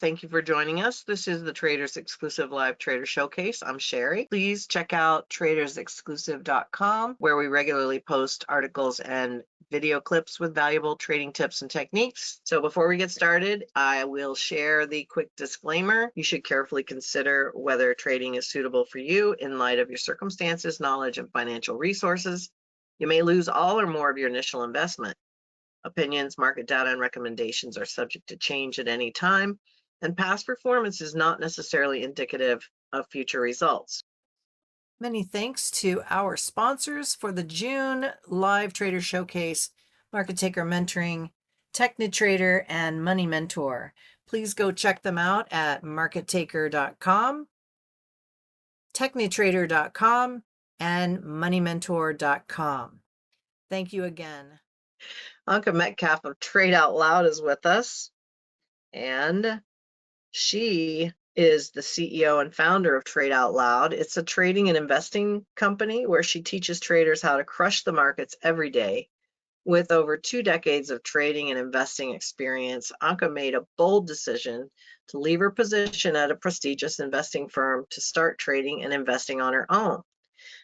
Thank you for joining us. This is the Traders Exclusive Live Trader Showcase. I'm Sherry. Please check out tradersexclusive.com, where we regularly post articles and video clips with valuable trading tips and techniques. So before we get started, I will share the quick disclaimer. You should carefully consider whether trading is suitable for you in light of your circumstances, knowledge, and financial resources. You may lose all or more of your initial investment. Opinions, market data, and recommendations are subject to change at any time, and past performance is not necessarily indicative of future results. Many thanks to our sponsors for the June Live Trader Showcase, Market Taker Mentoring, TechniTrader, and Money Mentor. Please go check them out at markettaker.com, technitrader.com, and moneymentor.com. Thank you again. Anka Metcalf of Trade Out Loud is with us, and she is the CEO and founder of Trade Out Loud. It's a trading and investing company where she teaches traders how to crush the markets every day. With over 2 decades of trading and investing experience, Anka made a bold decision to leave her position at a prestigious investing firm to start trading and investing on her own.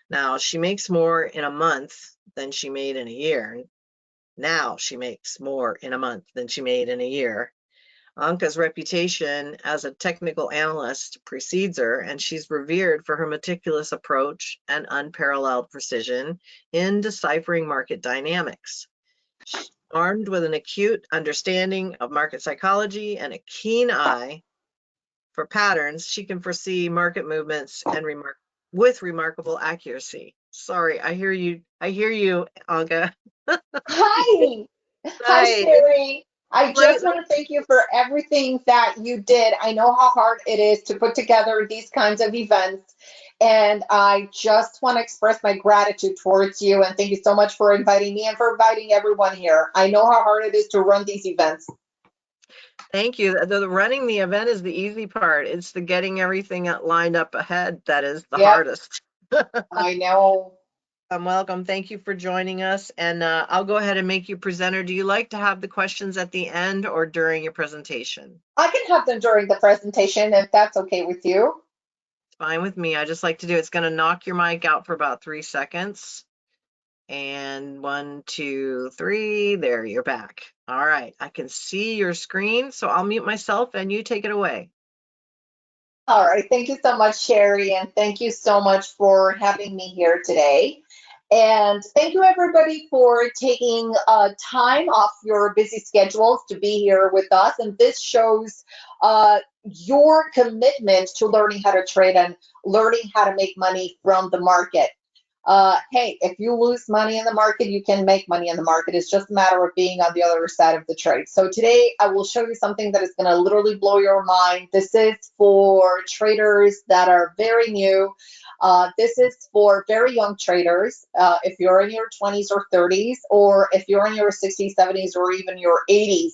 Now, she makes more in a month than she made in a year. Now she makes more in a month than she made in a year. Anka's reputation as a technical analyst precedes her, and she's revered for her meticulous approach and unparalleled precision in deciphering market dynamics. Armed with an acute understanding of market psychology and a keen eye for patterns, she can foresee market movements and with remarkable accuracy. Sorry, I hear you, Anka. Hi. Hi, Hi. Sherry. I just want to thank you for everything that you did. I know how hard it is to put together these kinds of events, and I just want to express my gratitude towards you, and thank you so much for inviting me and for inviting everyone here. I know how hard it is to run these events. Thank you. The running the event is the easy part. It's the getting everything lined up ahead that is the hardest. I know. Welcome. Thank you for joining us. And I'll go ahead and make you presenter. Do you like to have the questions at the end or during your presentation? I can have them during the presentation if that's okay with you. It's fine with me. I just like to do it's going to knock your mic out for about 3 seconds. And 1, 2, 3. There, you're back. All right. I can see your screen, so I'll mute myself and you take it away. All right. Thank you so much, Sherry, and thank you so much for having me here today. And thank you, everybody, for taking time off your busy schedules to be here with us. And this shows your commitment to learning how to trade and learning how to make money from the market. Hey, if you lose money in the market, you can make money in the market. It's just a matter of being on the other side of the trade. So today I will show you something that is going to literally blow your mind. This is for traders that are very new. This is for very young traders. If you're in your 20s or 30s, or if you're in your 60s, 70s, or even your 80s,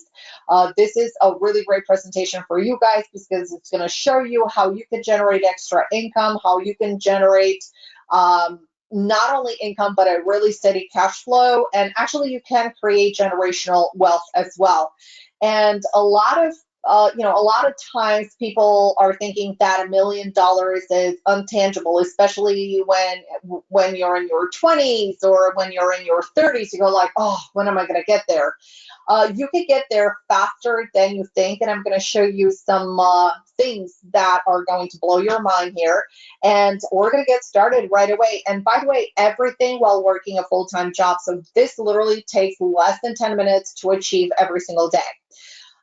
this is a really great presentation for you guys because it's going to show you how you can generate extra income, how you can generate not only income, but a really steady cash flow. And actually, you can create generational wealth as well. And a lot of times people are thinking that $1 million is untangible, especially when you're in your 20s or when you're in your 30s. You go like, oh, when am I going to get there? You can get there faster than you think, and I'm going to show you some things that are going to blow your mind here. And we're going to get started right away. And by the way, everything while working a full-time job. So this literally takes less than 10 minutes to achieve every single day.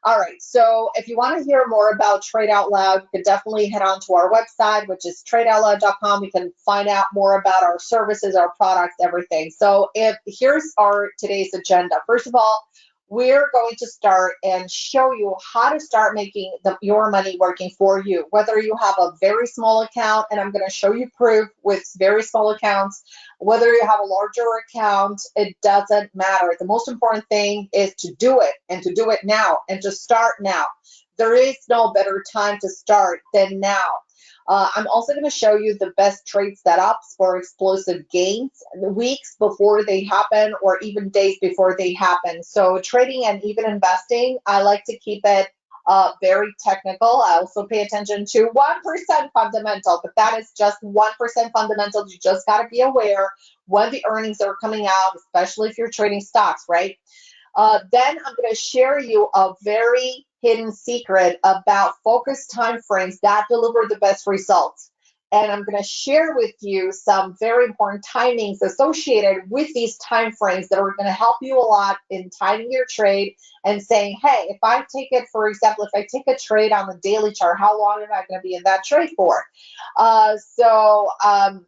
All right, so if you want to hear more about Trade Out Loud, you can definitely head on to our website, which is tradeoutloud.com. You can find out more about our services, our products, everything. So here's our today's agenda. First of all, we're going to start and show you how to start making your money working for you, whether you have a very small account, and I'm going to show you proof with very small accounts, whether you have a larger account, it doesn't matter. The most important thing is to do it, and to do it now, and to start now. There is no better time to start than now. I'm also going to show you the best trade setups for explosive gains weeks before they happen or even days before they happen. So trading and even investing, I like to keep it very technical. I also pay attention to 1% fundamental, but that is just 1% fundamental. You just got to be aware when the earnings are coming out, especially if you're trading stocks, right? Then I'm going to share you a very hidden secret about focused time frames that deliver the best results. And I'm going to share with you some very important timings associated with these time frames that are going to help you a lot in timing your trade and saying, hey, if I take it, for example, if I take a trade on the daily chart, how long am I going to be in that trade for? That's going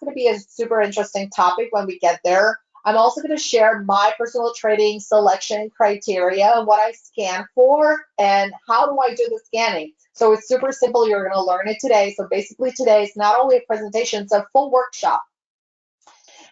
to be a super interesting topic when we get there. I'm also going to share my personal trading selection criteria and what I scan for and how do I do the scanning. So it's super simple. You're going to learn it today. So basically today is not only a presentation, it's a full workshop.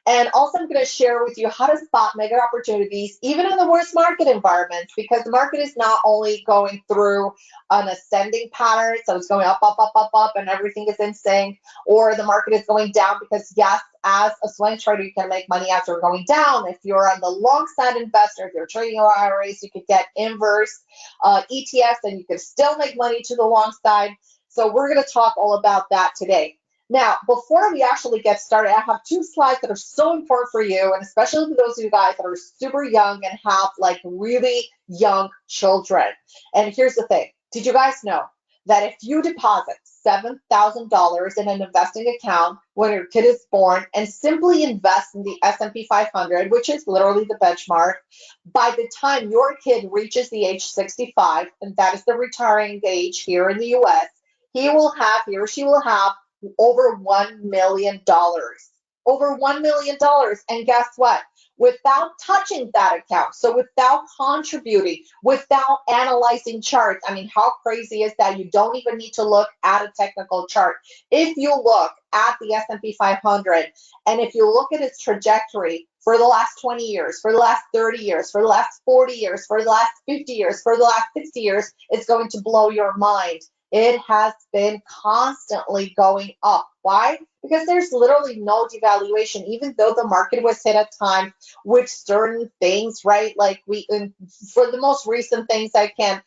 And also I'm going to share with you how to spot mega opportunities, even in the worst market environments, because the market is not only going through an ascending pattern, so it's going up, up, up, up, up, and everything is in sync, or the market is going down because, yes, as a swing trader, you can make money as you're going down. If you're on the long side investor, if you're trading your IRAs, you could get inverse ETFs and you can still make money to the long side. So we're going to talk all about that today. Now, before we actually get started, I have two slides that are so important for you, and especially for those of you guys that are super young and have like really young children. And here's the thing. Did you guys know that if you deposit $7,000 in an investing account when your kid is born and simply invest in the S&P 500, which is literally the benchmark, by the time your kid reaches the age 65, and that is the retiring age here in the US, he or she will have over $1 million. Over $1 million. And guess what? Without touching that account, so without contributing, without analyzing charts, I mean, how crazy is that? You don't even need to look at a technical chart. If you look at the S&P 500, and if you look at its trajectory for the last 20 years, for the last 30 years, for the last 40 years, for the last 50 years, for the last 60 years, it's going to blow your mind. It has been constantly going up. Why? Because there's literally no devaluation, even though the market was hit at times with certain things, right? Like for the most recent things I can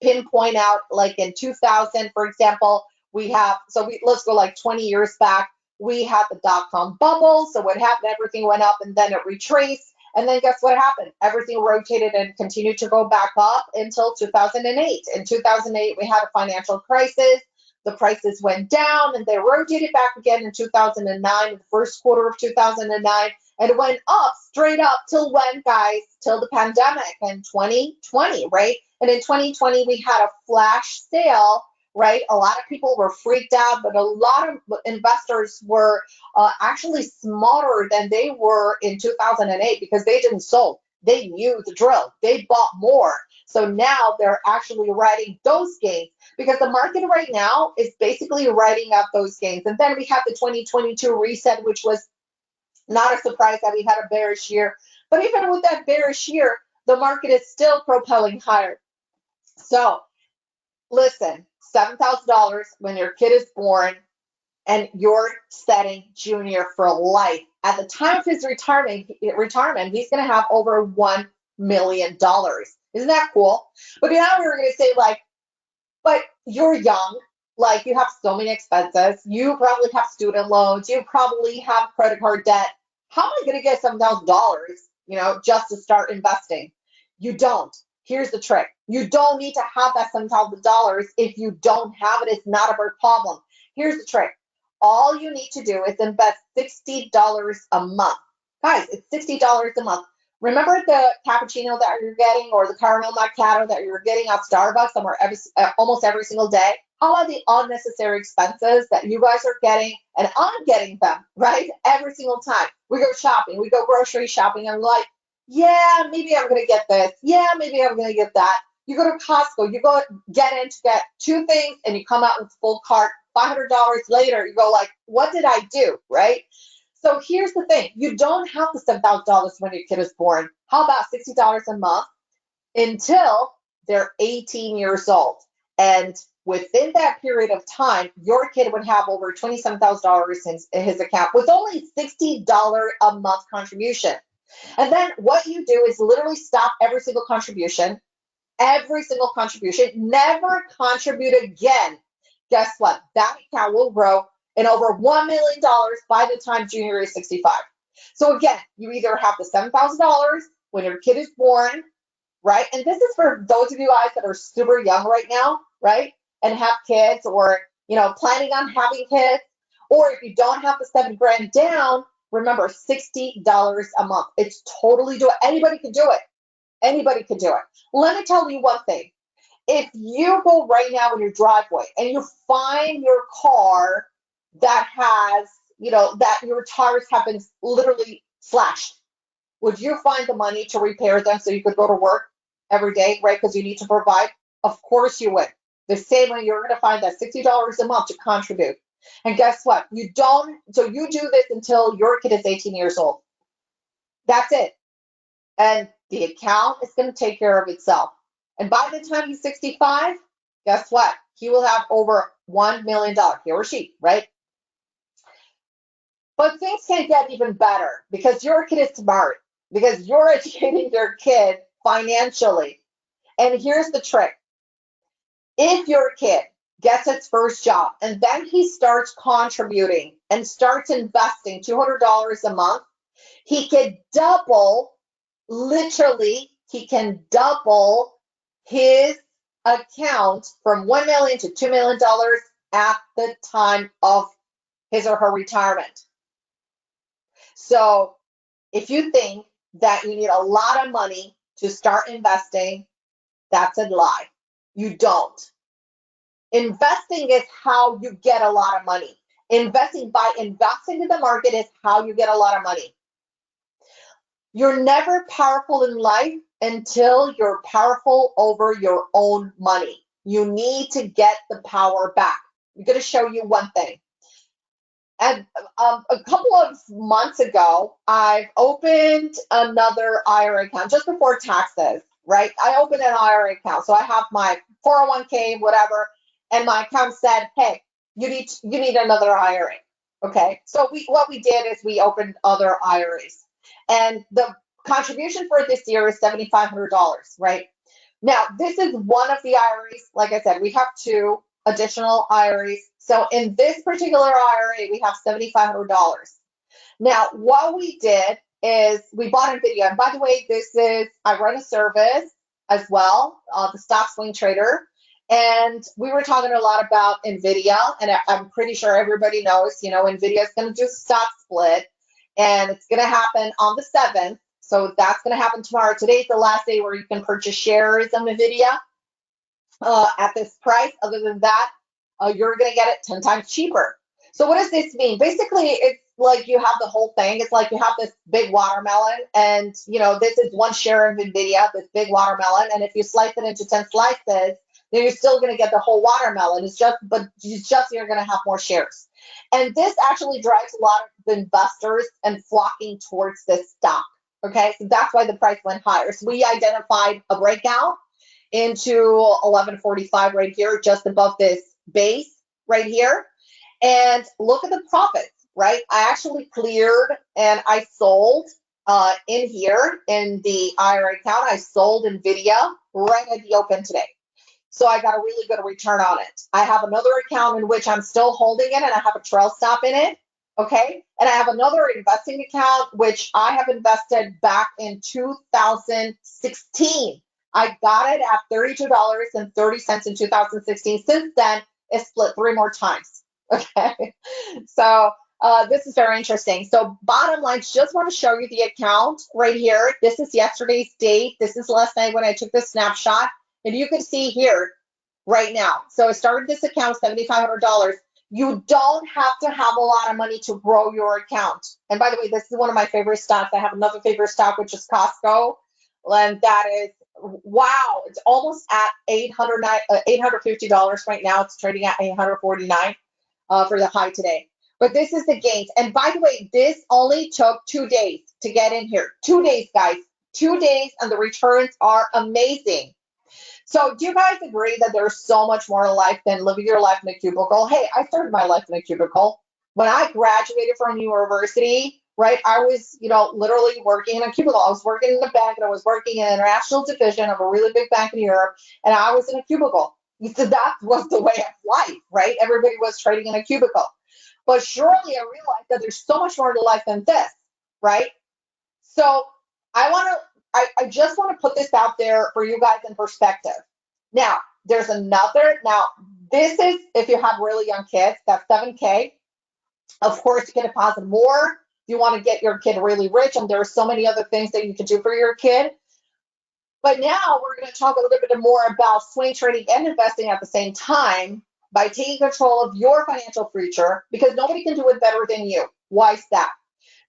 pinpoint out, like in 2000, for example, let's go like 20 years back. We had the dot-com bubble. So what happened? Everything went up and then it retraced. And then guess what happened? Everything rotated and continued to go back up until 2008. In 2008, we had a financial crisis. The prices went down and they rotated back again in 2009, the first quarter of 2009, and it went up, straight up till when, guys? Till the pandemic in 2020, right? And in 2020, we had a flash sale, right? A lot of people were freaked out, but a lot of investors were actually smarter than they were in 2008 because they didn't sold. They knew the drill. They bought more. So now they're actually writing those gains because the market right now is basically writing up those gains. And then we have the 2022 reset, which was not a surprise that we had a bearish year. But even with that bearish year, the market is still propelling higher. So listen, $7,000 when your kid is born and you're setting junior for life. At the time of his retirement, he's going to have over $1 million. Isn't that cool? But now we're going to say like, but you're young, like you have so many expenses. You probably have student loans. You probably have credit card debt. How am I going to get $7,000, just to start investing? You don't. Here's the trick. You don't need to have that $7,000 if you don't have it. It's not a big problem. Here's the trick. All you need to do is invest $60 a month. Guys, it's $60 a month. Remember the cappuccino that you're getting or the caramel macchiato that you're getting at Starbucks almost every single day? How about the unnecessary expenses that you guys are getting and I'm getting them, right? Every single time. We go shopping, we go grocery shopping, and I'm like, yeah, maybe I'm going to get this. Yeah, maybe I'm going to get that. You go to Costco, you go get two things and you come out with full cart. $500 later, you go like, what did I do, right? So here's the thing. You don't have the $7,000 when your kid is born. How about $60 a month until they're 18 years old? And within that period of time, your kid would have over $27,000 in his account with only $60 a month contribution. And then what you do is literally stop every single contribution. every single contribution, never contribute again, guess what? That account will grow in over $1 million by the time Junior is 65. So again, you either have the $7,000 when your kid is born, right? And this is for those of you guys that are super young right now, right? And have kids, or, planning on having kids, or if you don't have the $7,000 down, remember, $60 a month. It's totally doable. Anybody can do it. Anybody can do it. Let me tell you one thing. If you go right now in your driveway and you find your car that has, that your tires have been literally slashed, would you find the money to repair them so you could go to work every day, right? Because you need to provide? Of course you would. The same way you're going to find that $60 a month to contribute. And guess what? You do this until your kid is 18 years old. That's it. And the account is going to take care of itself. And by the time he's 65, guess what? He will have over $1 million, he or she, right? But things can get even better because your kid is smart, because you're educating your kid financially. And here's the trick. If your kid gets its first job and then he starts contributing and starts investing $200 a month, he can double, literally, he can double his account from $1 million to $2 million at the time of his or her retirement. So if you think that you need a lot of money to start investing, that's a lie. You don't. Investing is how you get a lot of money. Investing in the market is how you get a lot of money. You're never powerful in life until you're powerful over your own money. You need to get the power back. I'm going to show you one thing. And a couple of months ago, I've opened another IRA account just before taxes, right? I opened an IRA account. So I have my 401k, whatever, and my account said, hey, you need another IRA. Okay. So what we did is we opened other IRAs. And the contribution for this year is $7,500, right? Now, this is one of the IRAs. Like I said, we have two additional IRAs. So in this particular IRA, we have $7,500. Now, what we did is we bought NVIDIA. And by the way, I run a service as well, the Stock Swing Trader. And we were talking a lot about NVIDIA. And I'm pretty sure everybody knows, NVIDIA is going to do a stock split. And it's going to happen on the 7th. So that's going to happen tomorrow. Today's the last day where you can purchase shares of NVIDIA at this price. Other than that, you're going to get it 10 times cheaper. So what does this mean? Basically, it's like you have the whole thing. It's like you have this big watermelon, and this is one share of NVIDIA, this big watermelon. And if you slice it into 10 slices, then you're still going to get the whole watermelon. But you're going to have more shares. And this actually drives a lot of investors and flocking towards this stock. Okay, so that's why the price went higher. So we identified a breakout into 1145 right here, just above this base right here. And look at the profits, right? I actually cleared and I sold in here in the IRA account. I sold NVIDIA right at the open today. So I got a really good return on it. I have another account in which I'm still holding it, and I have a trail stop in it. Okay. And I have another investing account, which I have invested back in 2016. I got it at $32.30 in 2016. Since then, it split 3 more times. Okay. So this is very interesting. So bottom line, just want to show you the account right here. This is yesterday's date. This is last night when I took the snapshot. And you can see here right now. So I started this account, $7,500. You don't have to have a lot of money to grow your account. And by the way, this is one of my favorite stocks. I have another favorite stock, which is Costco. And that is, wow, it's almost at $850 right now. It's trading at $849 for the high today. But this is the gains. And by the way, this only took 2 days to get in here. 2 days, guys. 2 days, and the returns are amazing. So do you guys agree that there's so much more to life than living your life in a cubicle? Hey, I started my life in a cubicle. When I graduated from university, right? I was, literally working in a cubicle. I was working in a bank, and I was working in an international division of a really big bank in Europe, and I was in a cubicle. So that was the way of life, right? Everybody was trading in a cubicle. But surely I realized that there's so much more to life than this, right? So I just want to put this out there for you guys in perspective. Now, there's another, this is if you have really young kids, that's 7K. Of course, you can deposit more if you want to get your kid really rich, and there are so many other things that you can do for your kid. But now we're going to talk a little bit more about swing trading and investing at the same time by taking control of your financial future, because nobody can do it better than you. Why is that?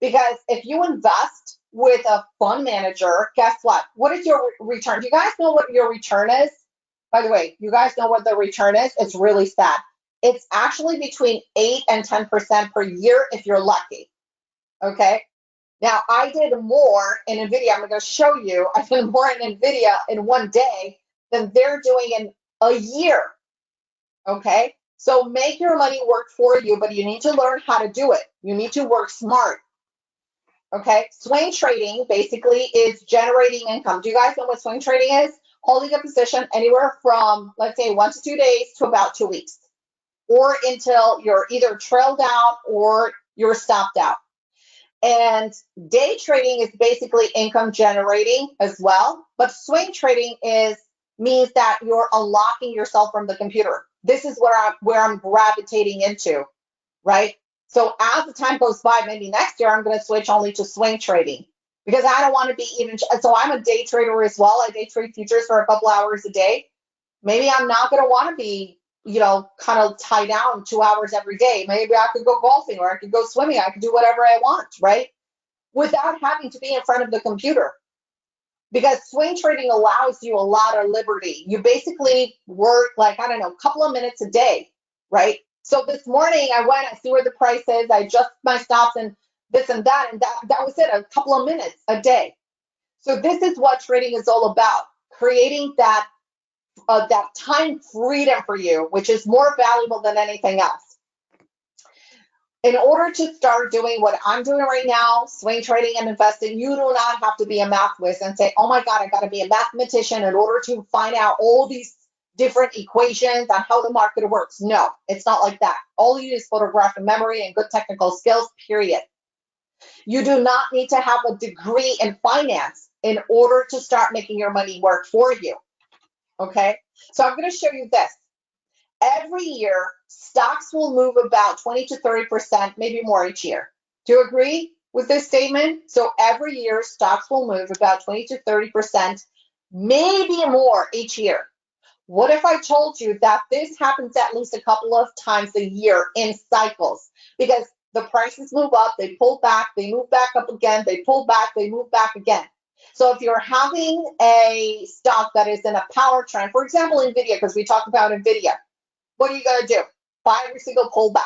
Because if you invest with a fund manager, guess what? What is your return? Do you guys know what your return is? By the way, you guys know what the return is? It's really sad. It's actually between 8 and 10% per year if you're lucky. Okay. Now, I did more in NVIDIA. I'm going to show you. I did more in NVIDIA in one day than they're doing in a year. Okay. So make your money work for you, but you need to learn how to do it. You need to work smart. Okay. Swing trading basically is generating income. Do you guys know what swing trading is? Holding a position anywhere from, let's say, 1 to 2 days to about 2 weeks, or until you're either trailed out or you're stopped out. And day trading is basically income generating as well. But swing trading means that you're unlocking yourself from the computer. This is where I'm gravitating into, right? So as the time goes by, maybe next year, I'm going to switch only to swing trading, because I don't want to be so I'm a day trader as well. I day trade futures for a couple hours a day. Maybe I'm not going to want to be, kind of tied down 2 hours every day. Maybe I could go golfing, or I could go swimming. I could do whatever I want, right? Without having to be in front of the computer. Because swing trading allows you a lot of liberty. You basically work a couple of minutes a day, right? So this morning I went, I see where the price is, I adjust my stops and this and that was it, a couple of minutes a day. So this is what trading is all about, creating that time freedom for you, which is more valuable than anything else. In order to start doing what I'm doing right now, swing trading and investing, you do not have to be a math whiz and say, oh my God, I got to be a mathematician in order to find out all these different equations on how the market works. No, it's not like that. All you need is photographic memory and good technical skills, period. You do not need to have a degree in finance in order to start making your money work for you. Okay, so I'm going to show you this. Every year, stocks will move about 20 to 30%, maybe more each year. Do you agree with this statement? So every year, stocks will move about 20 to 30%, maybe more each year. What if I told you that this happens at least a couple of times a year in cycles? Because the prices move up, they pull back, they move back up again, they pull back, they move back again. So if you're having a stock that is in a power trend, for example, NVIDIA, because we talked about NVIDIA, what are you going to do? Buy every single pullback,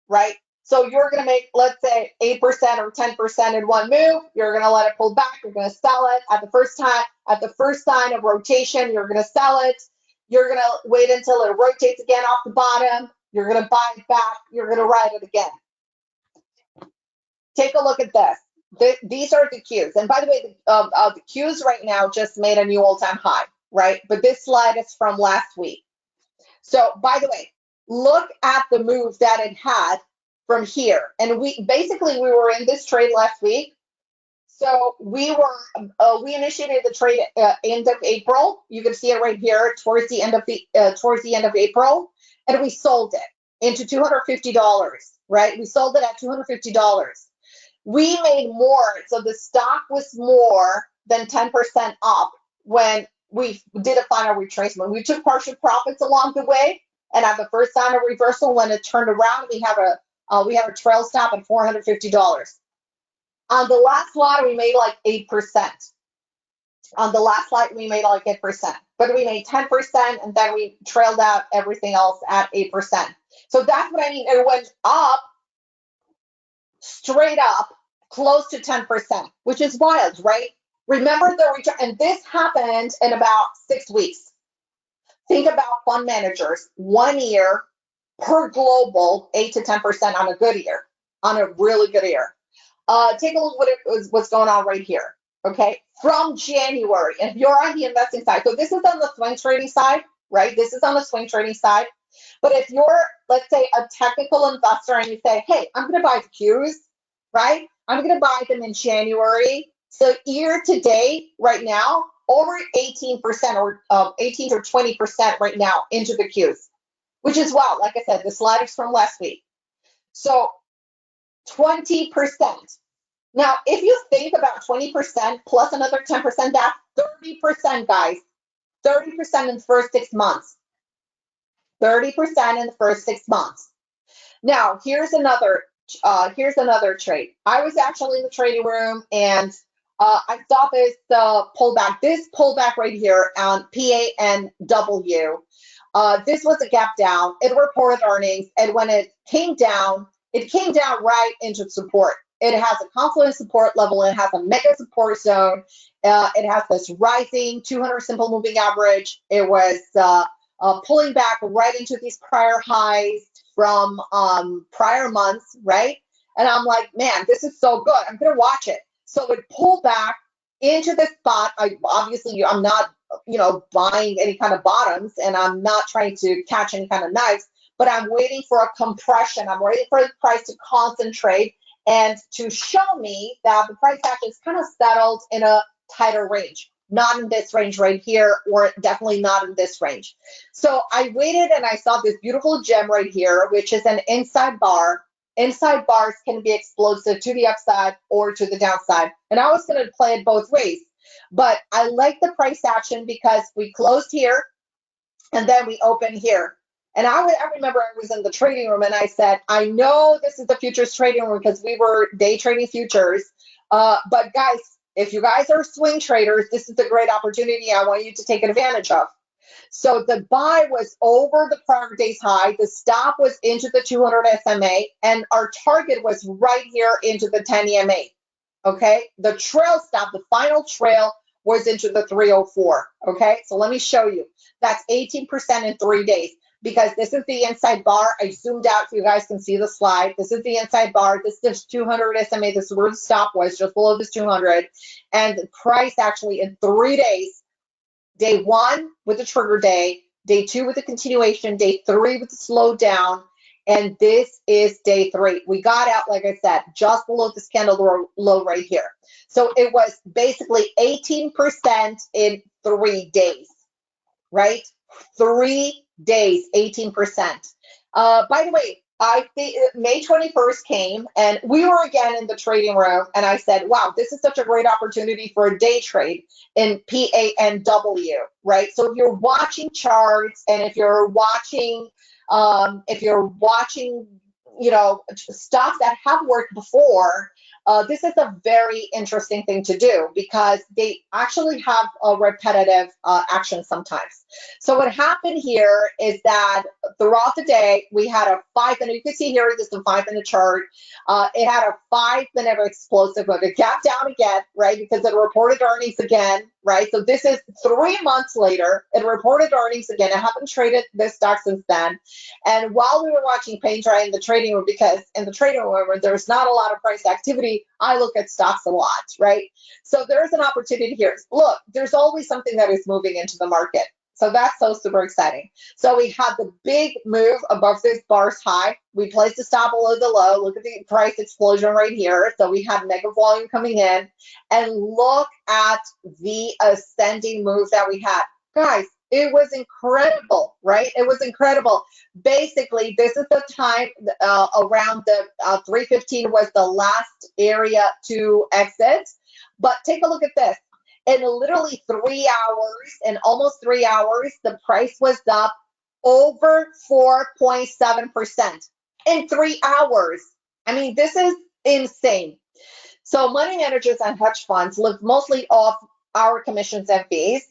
right? So you're going to make, let's say, 8% or 10% in one move. You're going to let it pull back. You're going to sell it at the first sign of rotation. You're going to sell it. You're going to wait until it rotates again off the bottom. You're going to buy it back. You're going to ride it again. Take a look at this. These are the cues. And by the way, the cues right now just made a new all-time high, right? But this slide is from last week. So, by the way, look at the move that it had from here. And we were in this trade last week. So we initiated the trade end of April. You can see it right here towards the end of April, and we sold it into $250. Right? We sold it at $250. We made more. So the stock was more than 10% up when we did a final retracement. We took partial profits along the way, and at the first sign of reversal, when it turned around, we have a trail stop at $450. On the last lot, we made like 8%. On the last lot, we made like 8%, but we made 10%, and then we trailed out everything else at 8%. So that's what I mean. It went up, straight up, close to 10%, which is wild, right? Remember the return, and this happened in about 6 weeks. Think about fund managers, 1 year per global, 8 to 10% on a good year, on a really good year. take a look what's going on right here. Okay, from January, and if you're on the investing side, so this is on the swing trading side, right? This is on the swing trading side. But if you're, let's say, a technical investor and you say, hey, I'm going to buy the Qs, right? I'm going to buy them in January. So year to date, right now, over 18% or 18 or 20% right now into the Qs, which is wow. Like I said, the sliders from last week. So 20%. Now, if you think about 20% plus another 10%, that's 30%, guys. 30% in the first 6 months. 30% in the first 6 months. Now, here's another trade. I was actually in the trading room and I saw this pullback. This pullback right here on PANW. This was a gap down. It reported earnings, and when it came down right into support. It has a confluence support level. It has a mega support zone. It has this rising 200 simple moving average. It was pulling back right into these prior highs from prior months, right? And I'm like, man, this is so good. I'm going to watch it. So it pulled back into this spot. I'm not, buying any kind of bottoms, and I'm not trying to catch any kind of knives, but I'm waiting for a compression. I'm waiting for the price to concentrate and to show me that the price action is kind of settled in a tighter range. Not in this range right here, or definitely not in this range. So I waited and I saw this beautiful gem right here, which is an inside bar. Inside bars can be explosive to the upside or to the downside. And I was going to play it both ways. But I like the price action because we closed here and then we opened here. And I remember I was in the trading room and I said, I know this is the futures trading room because we were day trading futures. But guys, if you guys are swing traders, this is a great opportunity. I want you to take advantage of. So the buy was over the prior day's high. The stop was into the 200 SMA, and our target was right here into the 10 EMA. Okay, the trail stop, the final trail was into the 304. Okay, so let me show you. That's 18% in 3 days. Because this is the inside bar. I zoomed out so you guys can see the slide. This is the inside bar. This is 200 SMA. This is where the stop was, just below this 200. And the price actually in 3 days, day 1 with the trigger day, day 2 with the continuation, day 3 with the slowdown, and this is day 3. We got out, like I said, just below this candle low right here. So it was basically 18% in 3 days, right? 3 days, 18%. By the way, I think May 21st came and we were again in the trading room and I said, wow, this is such a great opportunity for a day trade in PANW, right? So if you're watching charts and if you're watching, stocks that have worked before, this is a very interesting thing to do because they actually have a repetitive action sometimes. So what happened here is that throughout the day, we had a 5-minute, you can see here, this is a 5-minute chart. It had a 5-minute explosive, but it gapped down again, right? Because it reported earnings again, right? So this is 3 months later. It reported earnings again. I haven't traded this stock since then. And while we were watching paint dry in the trading room, because in the trading room, there's not a lot of price activity, I look at stocks a lot, right? So there's an opportunity here. Look, there's always something that is moving into the market. So that's so super exciting. So we had the big move above this bar's high. We placed a stop below the low. Look at the price explosion right here. So we had mega volume coming in. And look at the ascending move that we had. Guys, it was incredible, right? It was incredible. Basically, this is the time around the 315 was the last area to exit. But take a look at this. In literally 3 hours, in almost 3 hours, the price was up over 4.7% in 3 hours. I mean, this is insane. So money managers and hedge funds live mostly off our commissions and fees.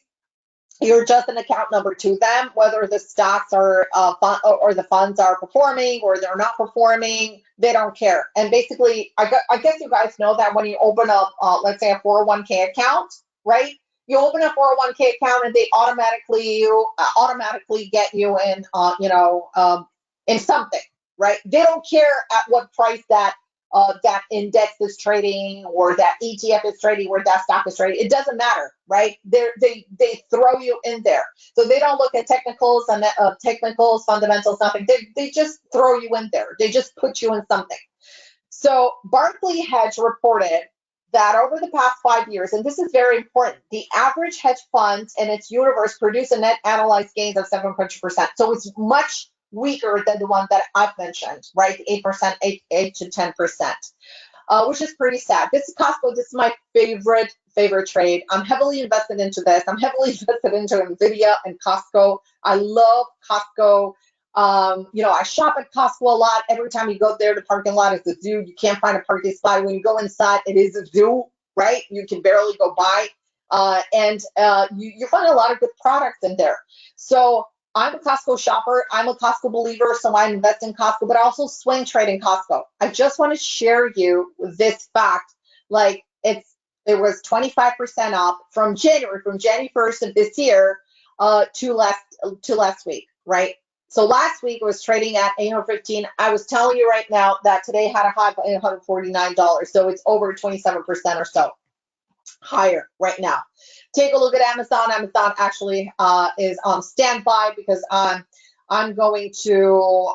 You're just an account number to them, whether the stocks are or the funds are performing or they're not performing, they don't care. And basically, I guess you guys know that when you open up, let's say a 401k account, right? You open a 401k account and they automatically get you in, in something, right? They don't care at what price that that index is trading or that ETF is trading or that stock is trading. It doesn't matter, right? They throw you in there. So they don't look at technicals and technicals, fundamentals, nothing. They just throw you in there. They just put you in something. So Barclay Hedge reported that over the past 5 years, and this is very important, the average hedge fund in its universe produced a net analyzed gains of 7.2%. So it's much weaker than the one that I've mentioned, right? 8%, 8 to 10%, which is pretty sad. This is Costco. This is my favorite trade. I'm heavily invested into this. I'm heavily invested into NVIDIA and Costco. I love Costco. I shop at Costco a lot. Every time you go there, the parking lot is a zoo. You can't find a parking spot. When you go inside, it is a zoo, right? You can barely go by. And you find a lot of good products in there. So I'm a Costco shopper. I'm a Costco believer, so I invest in Costco, but I also swing trade in Costco. I just want to share you this fact. Like it was 25% off from January 1st of this year to last week, right? So last week it was trading at $815. I was telling you right now that today had a high of $849. So it's over 27% or so higher right now. Take a look at Amazon. Amazon actually is on standby because I'm going to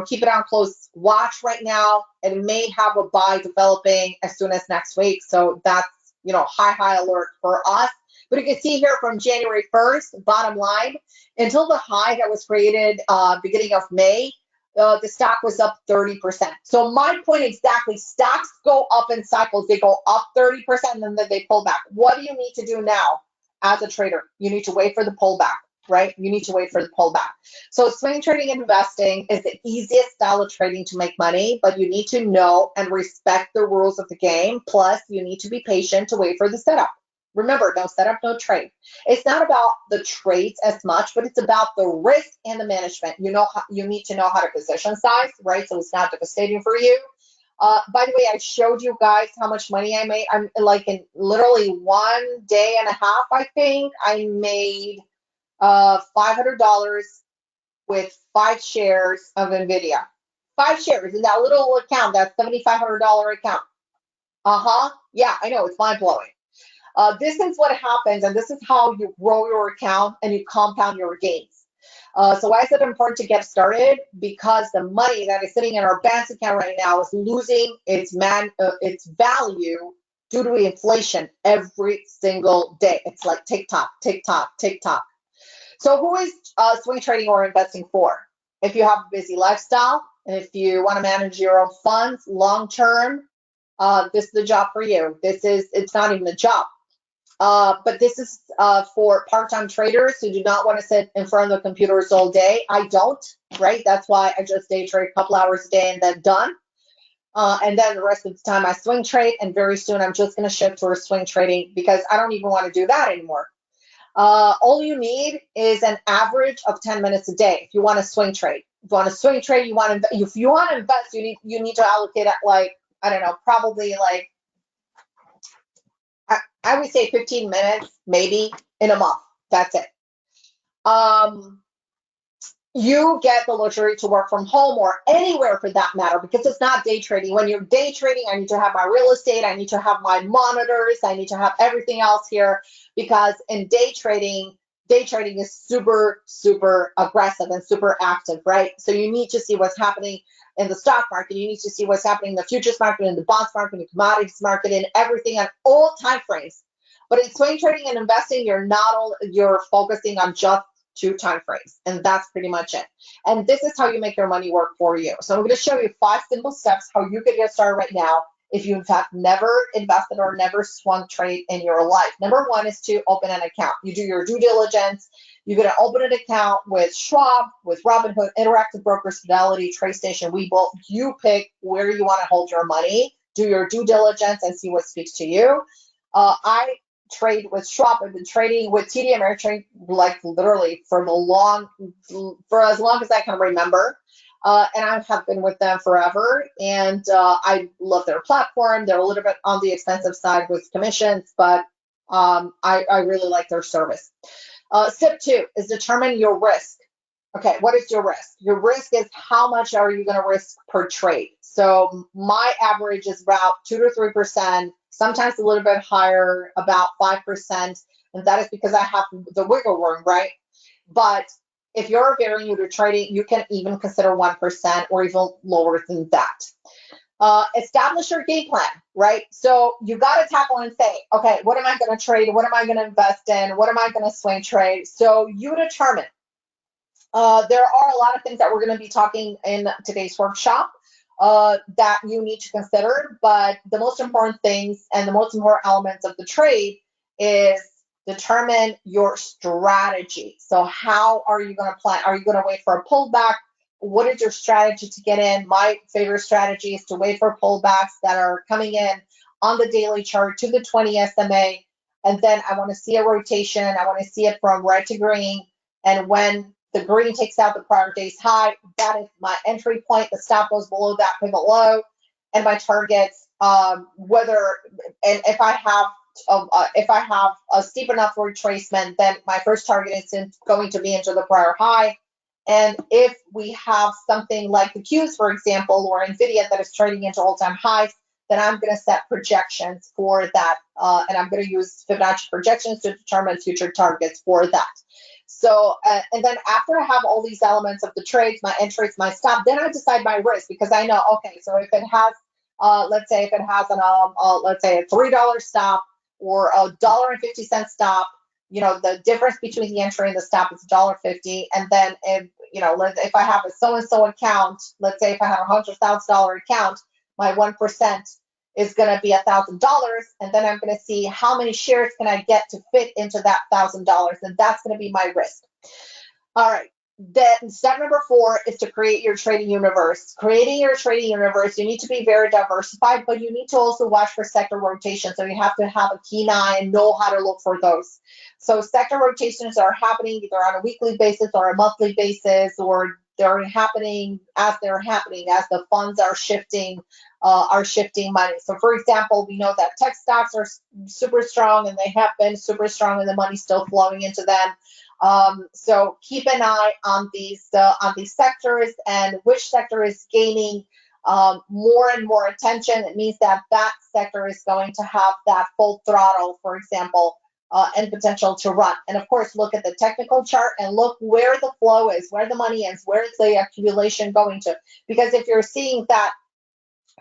keep it on close watch right now. It may have a buy developing as soon as next week. So that's high alert for us. But you can see here from January 1st, bottom line, until the high that was created beginning of May, the stock was up 30%. So my point exactly, stocks go up in cycles. They go up 30% and then they pull back. What do you need to do now as a trader? You need to wait for the pullback, right? You need to wait for the pullback. So swing trading and investing is the easiest style of trading to make money, but you need to know and respect the rules of the game. Plus, you need to be patient to wait for the setup. Remember, no setup, no trade. It's not about the trades as much, but it's about the risk and the management. You need to know how to position size, right? So it's not devastating for you. By the way, I showed you guys how much money I made. I'm like in literally 1 day and a half, I think. I made $500 with 5 shares of NVIDIA. 5 shares in that little account, that $7,500 account. Yeah, I know, it's mind-blowing. This is what happens, and this is how you grow your account and you compound your gains. So why is it important to get started? Because the money that is sitting in our bank account right now is losing its value due to inflation every single day. It's like tick-tock, tick-tock, tick-tock. So who is swing trading or investing for? If you have a busy lifestyle, and if you want to manage your own funds long-term, this is the job for you. It's not even a job. But this is for part-time traders who do not want to sit in front of the computers all day. I don't, right? That's why I just day trade a couple hours a day and then done. And then the rest of the time I swing trade, and very soon I'm just going to shift towards swing trading because I don't even want to do that anymore. All you need is an average of 10 minutes a day if you want to swing trade. If you want to swing trade, if you want to invest, you need to allocate at probably I would say 15 minutes, maybe in a month. That's it. You get the luxury to work from home or anywhere for that matter, because it's not day trading. When you're day trading, I need to have my real estate, I need to have my monitors, I need to have everything else here, because in day trading is super, super aggressive and super active, right? So you need to see what's happening in the stock market. You need to see what's happening in the futures market, in the bonds market, in the commodities market, in everything on all time frames. But in swing trading and investing, you're focusing on just 2 time frames, and that's pretty much it. And this is how you make your money work for you. So I'm going to show you 5 simple steps how you can get started right now if you in fact never invested or never swung trade in your life. Number 1 is to open an account. You do your due diligence. You're going to open an account with Schwab, with Robinhood, Interactive Brokers, Fidelity, TradeStation, Webull. You pick where you want to hold your money. Do your due diligence and see what speaks to you. I trade with Schwab. I've been trading with TD Ameritrade like literally for as long as I can remember. And I have been with them forever. And I love their platform. They're a little bit on the expensive side with commissions, but I really like their service. Step 2 is determine your risk. Okay, what is your risk? Your risk is how much are you going to risk per trade? So my average is about 2 to 3%, sometimes a little bit higher, about 5%. And that is because I have the wiggle room, right? But if you're very new to trading, you can even consider 1% or even lower than that. Establish your game plan, right? So you got to tackle and say, okay, what am I going to trade? What am I going to invest in? What am I going to swing trade? So you determine. There are a lot of things that we're going to be talking in today's workshop that you need to consider, but the most important things and the most important elements of the trade is determine your strategy. So how are you going to plan? Are you going to wait for a pullback? What is your strategy to get in? My favorite strategy is to wait for pullbacks that are coming in on the daily chart to the 20 SMA, and then I want to see a rotation. I want to see it from red to green, and when the green takes out the prior day's high, that is my entry point. The stop goes below that pivot low, and my targets. If I have a steep enough retracement, then my first target is going to be into the prior high. And if we have something like the Qs, for example, or NVIDIA that is trading into all-time highs, then I'm going to set projections for that, and I'm going to use Fibonacci projections to determine future targets for that. So, and then after I have all these elements of the trades, my entries, my stop, then I decide my risk, because I know, okay, so if it has, let's say if it has let's say a $3 stop or a $1.50 stop, the difference between the entry and the stop is $1.50. And then if I have a so-and-so account, let's say if I have a $100,000 account, my 1% is going to be $1,000, and then I'm going to see how many shares can I get to fit into that $1,000, and that's going to be my risk. All right. Then step number 4 is to create your trading universe. Creating your trading universe, you need to be very diversified, but you need to also watch for sector rotation. So you have to have a keen eye and know how to look for those. So sector rotations are happening either on a weekly basis or a monthly basis, or they're happening as the funds are shifting money. So for example, we know that tech stocks are super strong, and they have been super strong, and the money's still flowing into them. So keep an eye on these sectors, and which sector is gaining more and more attention. It means that that sector is going to have that full throttle, for example, and potential to run. And of course, look at the technical chart and look where the flow is, where the money is, where is the accumulation going to. Because if you're seeing that,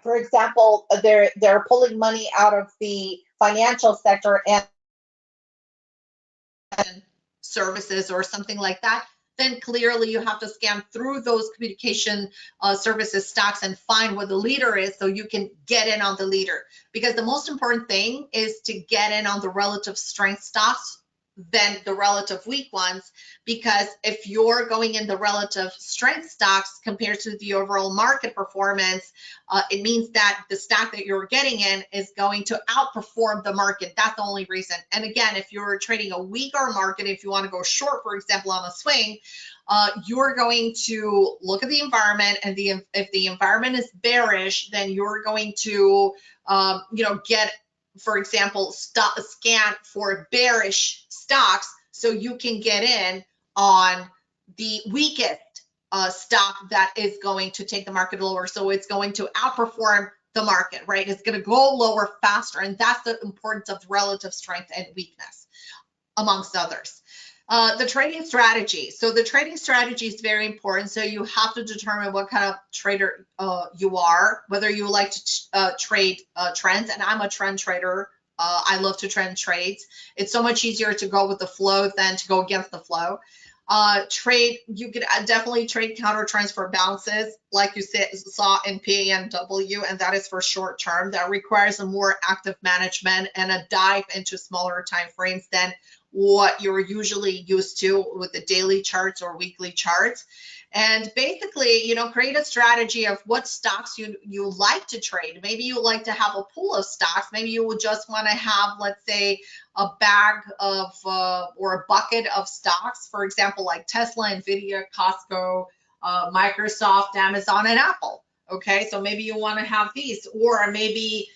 for example, they're pulling money out of the financial sector and services or something like that, then clearly you have to scan through those communication services stocks and find where the leader is, so you can get in on the leader. Because the most important thing is to get in on the relative strength stocks than the relative weak ones, because if you're going in the relative strength stocks compared to the overall market performance, it means that the stock that you're getting in is going to outperform the market. That's the only reason. And again, if you're trading a weaker market, if you want to go short, for example, on a swing, you're going to look at the environment, and if the environment is bearish, then you're going to get, for example, scan for bearish stocks, so you can get in on the weakest stock that is going to take the market lower. So it's going to outperform the market, right? It's going to go lower faster, and that's the importance of relative strength and weakness, amongst others. The trading strategy. So the trading strategy is very important. So you have to determine what kind of trader you are, whether you like to trade trends. And I'm a trend trader. I love to trend trades. It's so much easier to go with the flow than to go against the flow. You could definitely trade counter trends for bounces, like you saw in PANW, and that is for short term. That requires a more active management and a dive into smaller time frames than what you're usually used to with the daily charts or weekly charts. And basically, create a strategy of what stocks you like to trade. Maybe you like to have a pool of stocks. Maybe you would just want to have, let's say, a bag of or a bucket of stocks, for example, like Tesla, NVIDIA, Costco, Microsoft, Amazon, and Apple. Okay, so maybe you want to have these, or maybe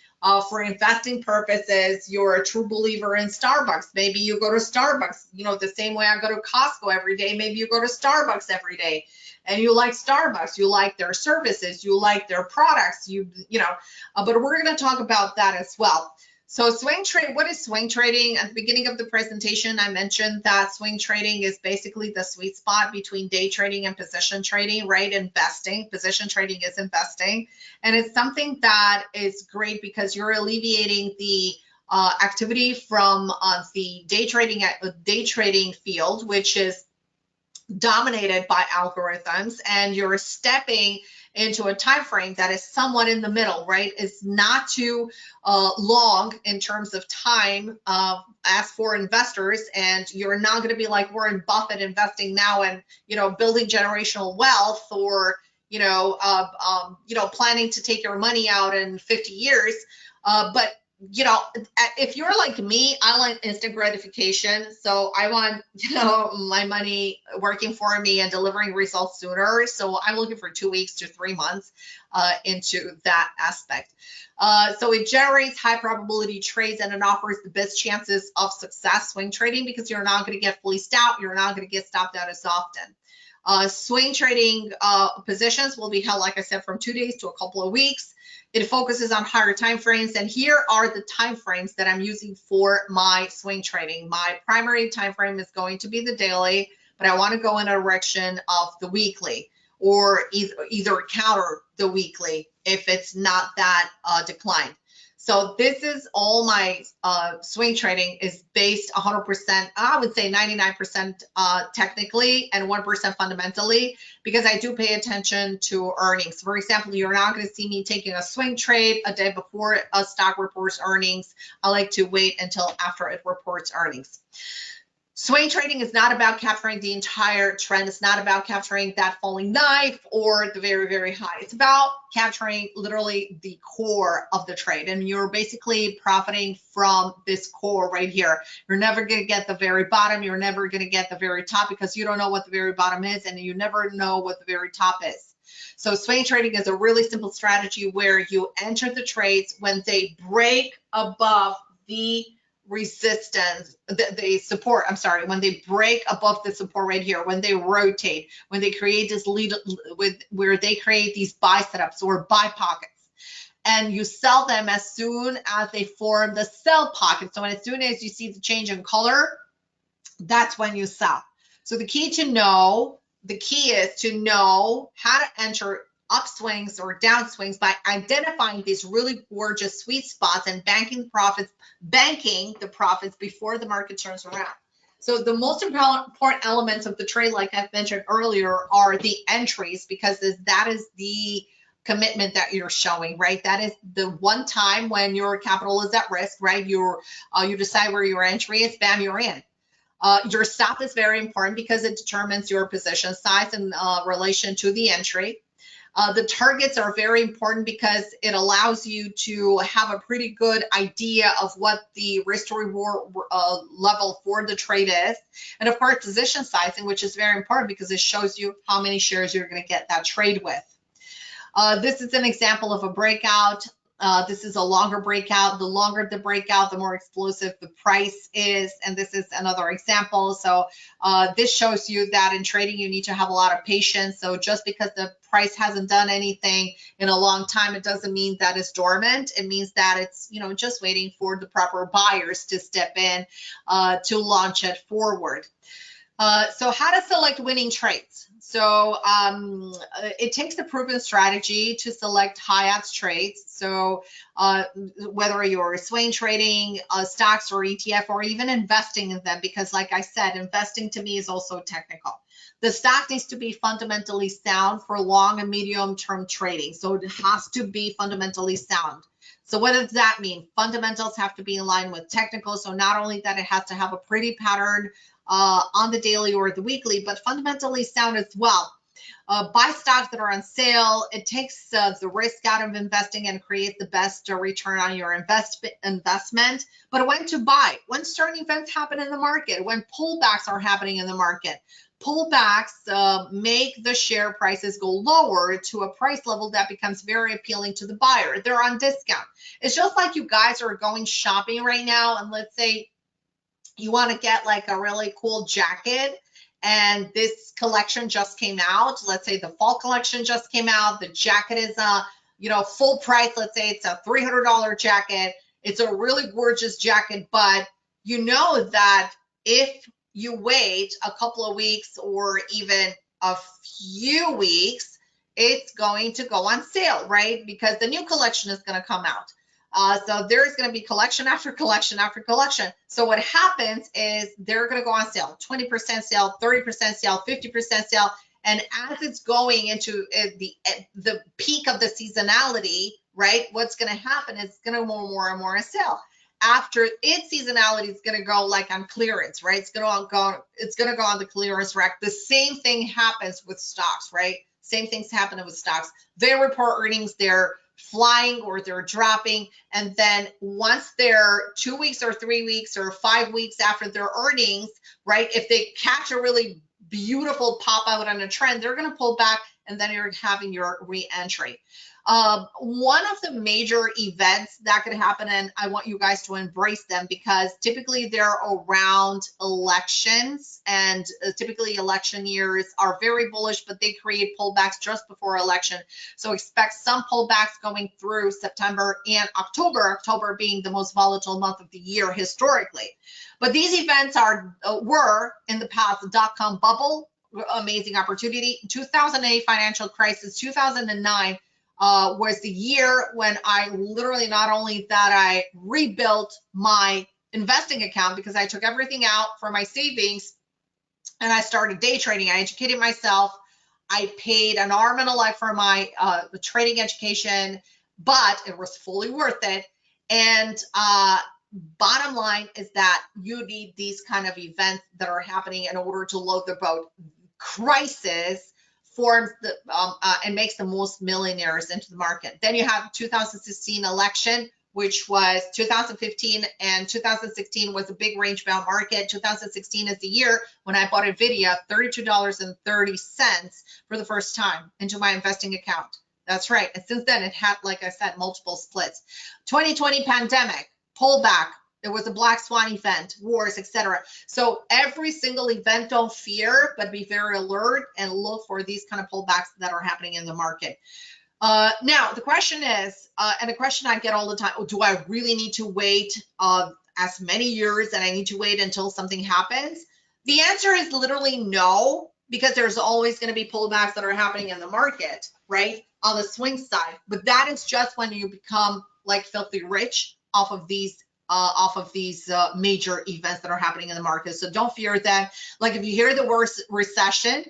For investing purposes, you're a true believer in Starbucks. Maybe you go to Starbucks, you know, the same way I go to Costco every day. Maybe you go to Starbucks every day and you like Starbucks, you like their services, you like their products, but we're going to talk about that as well. So swing trade, what is swing trading? At the beginning of the presentation, I mentioned that swing trading is basically the sweet spot between day trading and position trading, right? Investing, position trading is investing. And it's something that is great because you're alleviating the activity from the day trading field, which is dominated by algorithms, and you're stepping into a time frame that is somewhat in the middle, right? It's not too long in terms of time as for investors, and you're not going to be like Warren Buffett investing now and building generational wealth, or planning to take your money out in 50 years. But if you're like me, I like instant gratification. So I want, my money working for me and delivering results sooner. So I'm looking for 2 weeks to 3 months into that aspect. So it generates high probability trades, and it offers the best chances of success swing trading because you're not going to get fully stopped. You're not going to get stopped out as often. Swing trading positions will be held, like I said, from 2 days to a couple of weeks. It focuses on higher time frames, and here are the time frames that I'm using for my swing trading. My primary time frame is going to be the daily, but I want to go in a direction of the weekly, or either counter the weekly if it's not that declined. So this is all my swing trading is based 100%, I would say 99% technically and 1% fundamentally, because I do pay attention to earnings. For example, you're not going to see me taking a swing trade a day before a stock reports earnings. I like to wait until after it reports earnings. Swing trading is not about capturing the entire trend. It's not about capturing that falling knife or the very, very high. It's about capturing literally the core of the trade. And you're basically profiting from this core right here. You're never going to get the very bottom. You're never going to get the very top because you don't know what the very bottom is, and you never know what the very top is. So swing trading is a really simple strategy where you enter the trades when they break above the resistance, the support, when they break above the support right here, when they rotate, when they create this lead where they create these buy setups or buy pockets, and you sell them as soon as they form the sell pocket. So as soon as you see the change in color, that's when you sell. So the key is to know how to enter upswings or downswings by identifying these really gorgeous sweet spots and banking the profits before the market turns around. So the most important elements of the trade, like I've mentioned earlier, are the entries, because that is the commitment that you're showing, right? That is the one time when your capital is at risk, right? You decide where your entry is, bam, you're in. Your stop is very important because it determines your position size in relation to the entry. The targets are very important because it allows you to have a pretty good idea of what the risk to reward level for the trade is. And of course, position sizing, which is very important because it shows you how many shares you're going to get that trade with. This is an example of a breakout. This is a longer breakout. The longer the breakout, the more explosive the price is. And this is another example. So this shows you that in trading, you need to have a lot of patience. So just because the price hasn't done anything in a long time, it doesn't mean that it's dormant. It means that it's, just waiting for the proper buyers to step in to launch it forward. So how to select winning trades. So it takes a proven strategy to select high odds trades. So whether you're swing trading stocks or ETF, or even investing in them, because like I said, investing to me is also technical. The stock needs to be fundamentally sound for long and medium term trading. So it has to be fundamentally sound. So what does that mean? Fundamentals have to be in line with technical. So not only that, it has to have a pretty pattern on the daily or the weekly, but fundamentally sound as well. Buy stocks that are on sale. It takes the risk out of investing and creates the best return on your investment. But when to buy? When certain events happen in the market, when pullbacks are happening in the market. pullbacks make the share prices go lower to a price level that becomes very appealing to the buyer. They're on discount. It's just like you guys are going shopping right now, and let's say you want to get like a really cool jacket, and this collection just came out. Let's say the fall collection just came out. The jacket is full price. Let's say it's a $300 jacket. It's a really gorgeous jacket, but you know that if you wait a couple of weeks or even a few weeks, it's going to go on sale, right? Because the new collection is going to come out. So there's going to be collection after collection after collection. So what happens is they're going to go on sale, 20% sale, 30% sale, 50% sale. And as it's going into the peak of the seasonality, right, what's going to happen is it's going to go more and more on sale. After its seasonality is going to go like on clearance, right? It's going to go on the clearance rack. The same thing happens with stocks, right? Same things happening with stocks. They report earnings, they're flying or they're dropping, and then once they're 2 weeks or 3 weeks or 5 weeks after their earnings, right, if they catch a really beautiful pop out on a trend, they're going to pull back, and then you're having your re-entry. One of the major events that could happen, and I want you guys to embrace them because typically they're around elections, and typically election years are very bullish, but they create pullbacks just before election. So expect some pullbacks going through September and October being the most volatile month of the year historically. But these events were in the past the dot-com bubble, amazing opportunity, 2008 financial crisis, 2009 was the year when I literally, not only that I rebuilt my investing account because I took everything out for my savings and I started day trading. I educated myself. I paid an arm and a leg for my trading education, but it was fully worth it. And bottom line is that you need these kind of events that are happening in order to load the boat. Crisis forms and makes the most millionaires into the market. Then you have 2016 election, which was 2015 and 2016 was a big range bound market. 2016 is the year when I bought NVIDIA, $32.30 for the first time into my investing account. That's right. And since then it had, like I said, multiple splits. 2020 pandemic, pullback. There was a black swan event, wars, etc. So every single event, don't fear, but be very alert and look for these kind of pullbacks that are happening in the market. Now, the question is, and the question I get all the time, do I really need to wait as many years and I need to wait until something happens? The answer is literally no, because there's always going to be pullbacks that are happening in the market, right, on the swing side. But that is just when you become like filthy rich off of these major events that are happening in the market. So don't fear them. Like if you hear the word recession,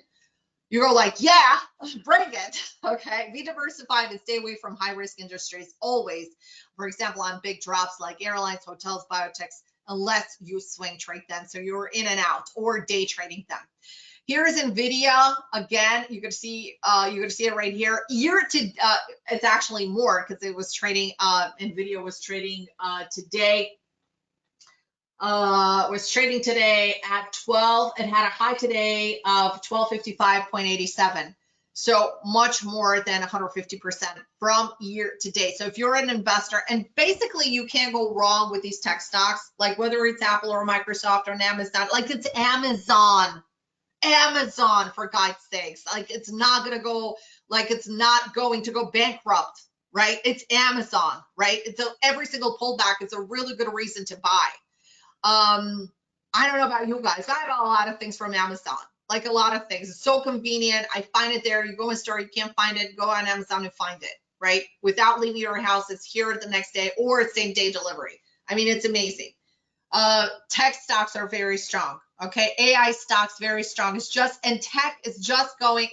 you go like, yeah, bring it. Okay, be diversified and stay away from high risk industries always. For example, on big drops like airlines, hotels, biotechs, unless you swing trade them, so you're in and out, or day trading them. Here is NVIDIA. Again, you can see it right here. It's actually more because it was trading. NVIDIA was trading today. Was trading today at 12. It had a high today of 1255.87. So much more than 150% from year to date. So if you're an investor, and basically you can't go wrong with these tech stocks, like whether it's Apple or Microsoft or Amazon, like it's Amazon, for God's sakes. Like it's not going to go bankrupt, right? It's Amazon, right? Every single pullback is a really good reason to buy. I don't know about you guys. I have a lot of things from Amazon, like a lot of things. It's so convenient. I find it there. You go in store, you can't find it. Go on Amazon and find it, right? Without leaving your house, it's here the next day or same day delivery. I mean, it's amazing. Tech stocks are very strong. Okay, AI stocks very strong. And tech is just going.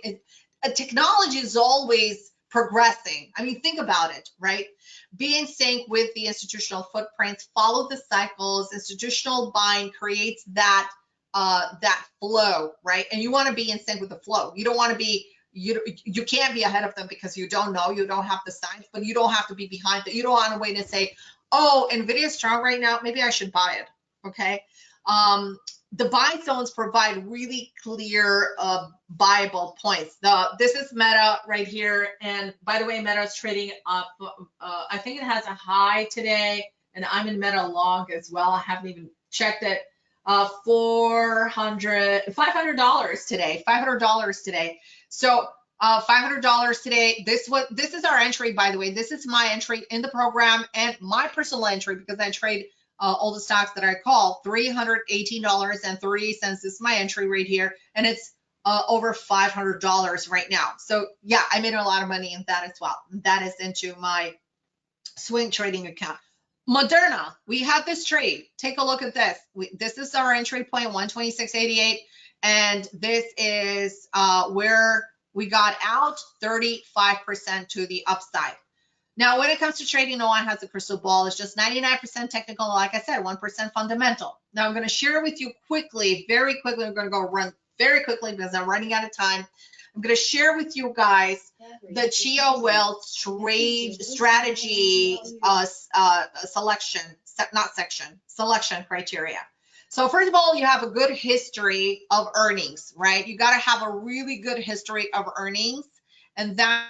Technology is always progressing. I mean, think about it, right? Be in sync with the institutional footprints. Follow the cycles. Institutional buying creates that flow, right? And you want to be in sync with the flow. You don't want to be. You can't be ahead of them because you don't know. You don't have the science, but you don't have to be behind it. You don't want to wait and say, oh, NVIDIA is strong right now, maybe I should buy it, okay? the buy zones provide really clear buyable points. This is Meta right here, and by the way, Meta is trading up. I think it has a high today, and I'm in Meta long as well. I haven't even checked it. $500 today. $500 today. So $500 today. This is our entry, by the way. This is my entry in the program and my personal entry because I trade all the stocks that I call. $318.30 is my entry right here, and it's over $500 right now. So yeah, I made a lot of money in that as well. That is into my swing trading account. Moderna, we had this trade. Take a look at this. This is our entry point, 126.88, and this is where we got out 35% to the upside. Now, when it comes to trading, no one has a crystal ball. It's just 99% technical, like I said, 1% fundamental. Now, I'm going to share with you quickly, very quickly. I'm going to go run very quickly because I'm running out of time. I'm going to share with you guys the Chia Wealth trade strategy selection criteria. So first of all, you have a good history of earnings, right? You got to have a really good history of earnings, and that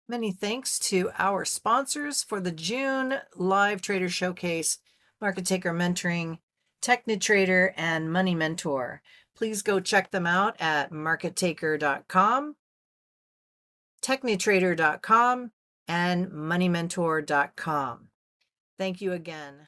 Many thanks to our sponsors for the June Live Trader Showcase, Market Taker Mentoring, TechniTrader, and Money Mentor. Please go check them out at markettaker.com, technitrader.com, and moneymentor.com. Thank you again.